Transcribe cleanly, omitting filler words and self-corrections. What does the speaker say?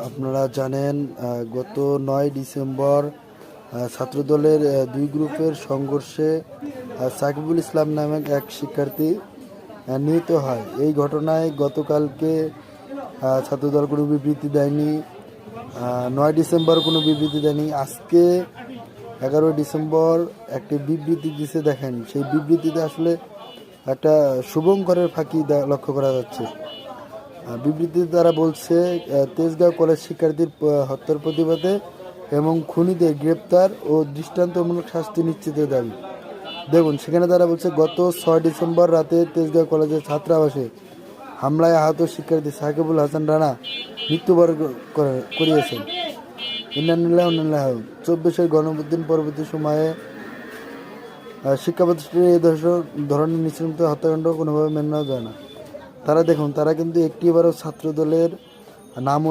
আপনারা জানেন গত ৯ ডিসেম্বর ছাত্রদলের দুই গ্রুপের সংঘর্ষে সাকিবুল ইসলাম নামক এক শিক্ষার্থী নিহত হয়। এই ঘটনায় গতকালকে ছাত্রদল কোনো বিবৃতি দেয়নি, ৯ ডিসেম্বর কোনো বিবৃতি দেয়নি। আজকে ১১ ডিসেম্বর একটি বিবৃতি দিতে দেখেন, সেই বিবৃতিতে আসলে একটা শুভঙ্করের ফাঁকি লক্ষ্য করা যাচ্ছে। বিবৃতিতে তারা বলছে তেজগাঁও কলেজ শিক্ষার্থীর হত্যার প্রতিবাদে এবং খুনিদের গ্রেপ্তার ও দৃষ্টান্তমূলক শাস্তি নিশ্চিতের দাবি। দেখুন, সেখানে তারা বলছে গত ৬ ডিসেম্বর রাতে তেজগাঁও কলেজের ছাত্রাবাসে হামলায় আহত শিক্ষার্থী সাকিবুল হাসান রানা মৃত্যুবরণ করিয়েছেন। ইন্নালিল্লাহি ওয়া ইন্না ইলাইহি রাজিউন। ২৪ গণঅভ্যুত্থান পরবর্তী সময়ে শিক্ষা প্রতিষ্ঠানে এই ধরনের নিশ্চিন্ত হত্যাকাণ্ড কোনোভাবে মেনে নেওয়া যায় না। তারা দেখুন, তারা কিন্তু একটিবারও ছাত্রদলের নাম